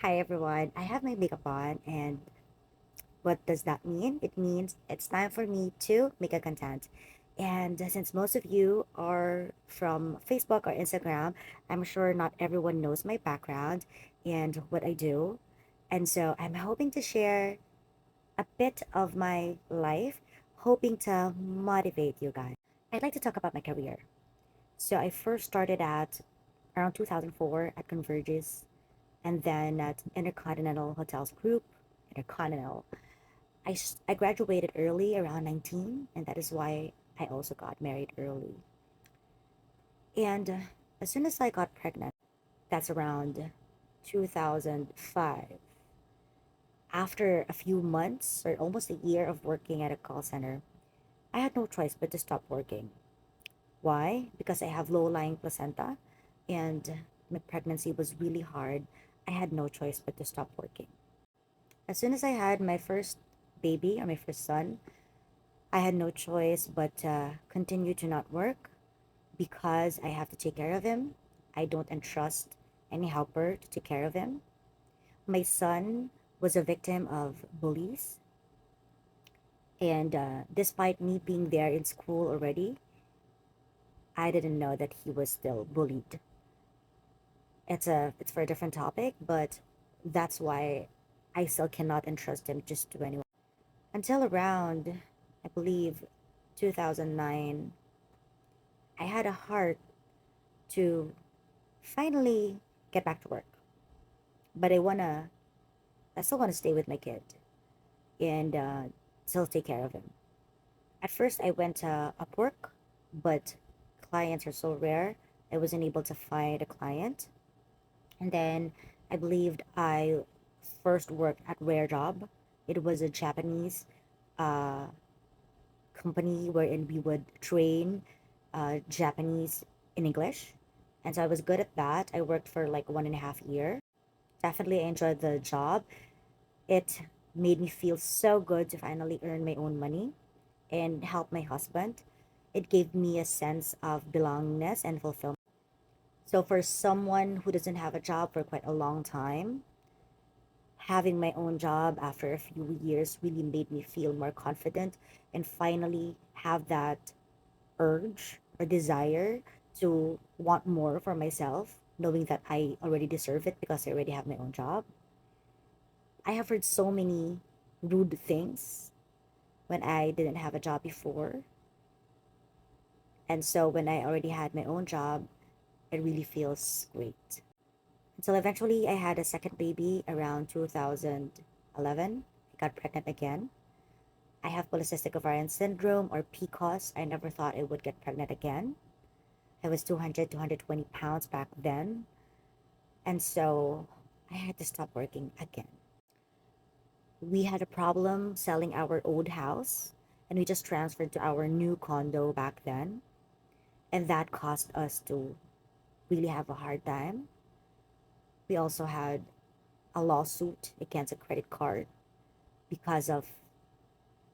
Hi everyone, I have my makeup on, and what does that mean? It means it's time for me to make a content. And since most of you are from Facebook or Instagram, I'm sure not everyone knows my background and what I do. And so I'm hoping to share a bit of my life, hoping to motivate you guys. I'd like to talk about my career. So I first started at around 2004 at Convergys and then at Intercontinental Hotels Group, Intercontinental. I graduated early, around 19, and that is why I also got married early. And as soon as I got pregnant, that's around 2005. After a few months or almost a year of working at a call center, I had no choice but to stop working. Why? Because I have low-lying placenta and my pregnancy was really hard. I had no choice but to stop working. As soon as I had my first baby or my first son, I had no choice but to continue to not work because I have to take care of him. I don't entrust any helper to take care of him. My son was a victim of bullies, and despite me being there in school already, I didn't know that he was still bullied. It's for a different topic, but that's why I still cannot entrust him just to anyone. Until around, I believe, 2009, I had a heart to finally get back to work. But I still wanna stay with my kid and still take care of him. At first, I went to Upwork, but clients are so rare, I wasn't able to find a client. And then I believed I first worked at Rare Job. It was a Japanese uh, company wherein we would train Japanese in English. And so I was good at that. I worked for like 1.5 years. Definitely I enjoyed the job. It made me feel so good to finally earn my own money and help my husband. It gave me a sense of belongingness and fulfillment. So for someone who doesn't have a job for quite a long time, having my own job after a few years really made me feel more confident and finally have that urge or desire to want more for myself, knowing that I already deserve it because I already have my own job. I have heard so many rude things when I didn't have a job before. And so when I already had my own job, it really feels great. Until eventually I had a second baby around 2011. I got pregnant again. I have polycystic ovarian syndrome or PCOS. I never thought I would get pregnant again. I was 200, 220 pounds back then. And so I had to stop working again. We had a problem selling our old house and we just transferred to our new condo back then. And that caused us to really have a hard time. We also had a lawsuit against a credit card because of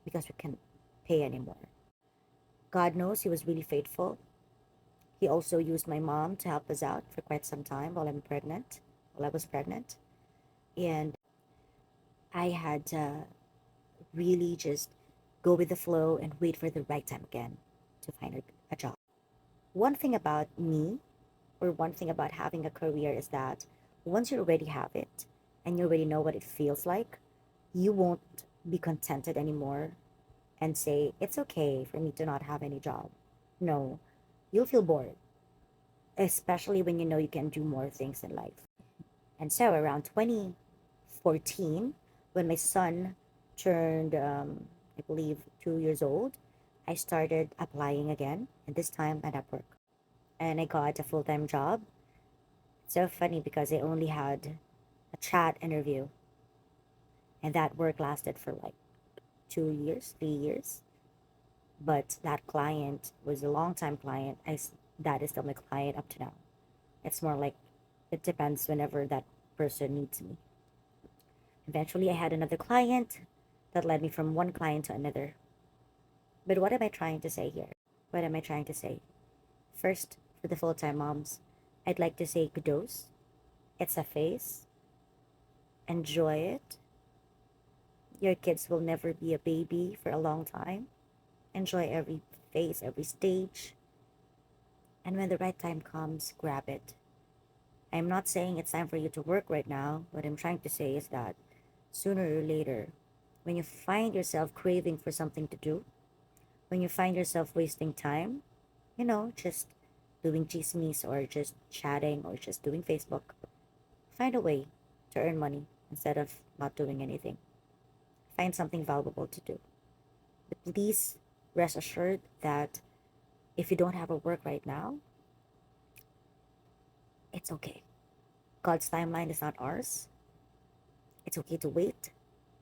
because we can't pay anymore. God knows he was really faithful. He also used my mom to help us out for quite some time while I was pregnant. And I had to really just go with the flow and wait for the right time again to find a job. One thing about me, or one thing about having a career, is that once you already have it and you already know what it feels like, you won't be contented anymore and say, it's okay for me to not have any job. No, you'll feel bored, especially when you know you can do more things in life. And so around 2014, when my son turned, I believe, 2 years old, I started applying again, and this time at Upwork. And I got a full-time job. It's so funny because I only had a chat interview, and that work lasted for like 2 years, 3 years. But that client was a long-time client. That is still my client up to now. It's more like it depends whenever that person needs me. Eventually, I had another client that led me from one client to another. But what am I trying to say here? What am I trying to say? First, for the full time moms, I'd like to say kudos. It's a phase. Enjoy it. Your kids will never be a baby for a long time. Enjoy every phase, every stage. And when the right time comes, grab it. I'm not saying it's time for you to work right now. What I'm trying to say is that sooner or later, when you find yourself craving for something to do, when you find yourself wasting time, just doing chismes or just chatting or just doing Facebook, find a way to earn money instead of not doing anything. Find something valuable to do. But please rest assured that if you don't have a work right now, it's okay. God's timeline is not ours. It's okay to wait.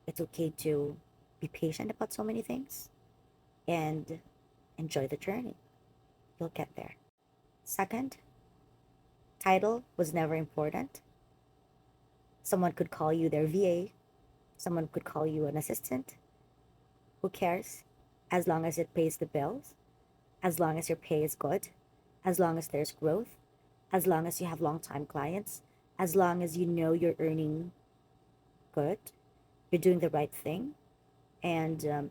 It's okay to be patient about so many things and enjoy the journey. You'll get there. Second, title was never important. Someone could call you their VA, someone could call you an assistant. Who cares? As long as it pays the bills, as long as your pay is good, as long as there's growth, as long as you have long time clients, as long as you know you're earning good, you're doing the right thing, and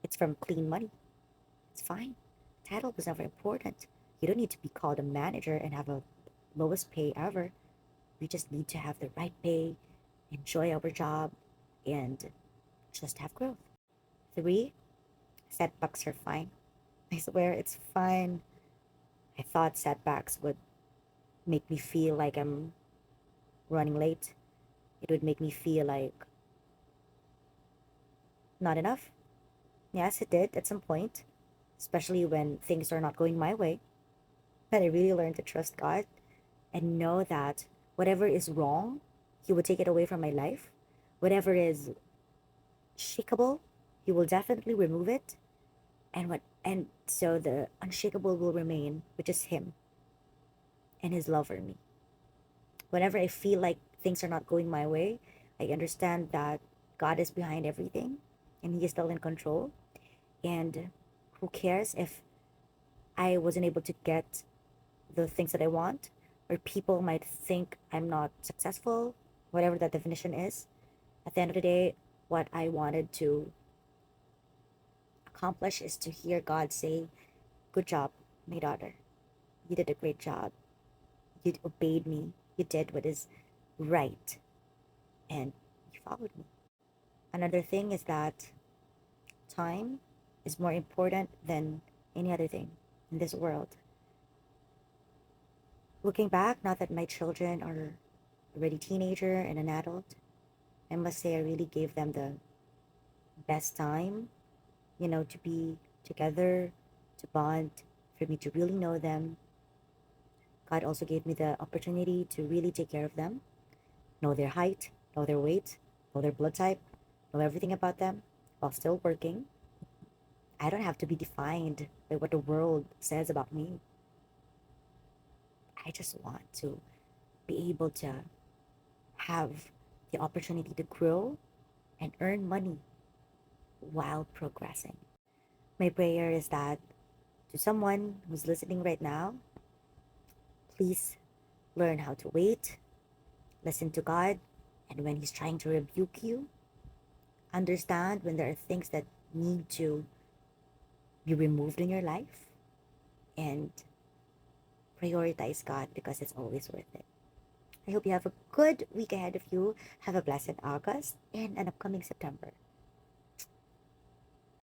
it's from clean money. It's fine. Title was never important. You don't need to be called a manager and have a lowest pay ever. We just need to have the right pay, enjoy our job, and just have growth. Three, setbacks are fine. I swear it's fine. I thought setbacks would make me feel like I'm running late. It would make me feel like not enough. Yes, it did at some point, especially when things are not going my way. But I really learned to trust God and know that whatever is wrong, He will take it away from my life. Whatever is shakable, He will definitely remove it. And so the unshakable will remain, which is Him and His love for me. Whenever I feel like things are not going my way, I understand that God is behind everything and He is still in control. And who cares if I wasn't able to get the things that I want, or people might think I'm not successful, whatever that definition is. At the end of the day, what I wanted to accomplish is to hear God say, "Good job, my daughter. You did a great job. You obeyed me. You did what is right, and you followed me." Another thing is that time is more important than any other thing in this world. Looking back, now that my children are already teenager and an adult, I must say I really gave them the best time, to be together, to bond, for me to really know them. God also gave me the opportunity to really take care of them, know their height, know their weight, know their blood type, know everything about them while still working. I don't have to be defined by what the world says about me. I just want to be able to have the opportunity to grow and earn money while progressing. My prayer is that to someone who's listening right now, please learn how to wait, listen to God, and when He's trying to rebuke you, understand when there are things that need to be removed in your life, and prioritize God because it's always worth it. I hope you have a good week ahead of you. Have a blessed August and an upcoming September.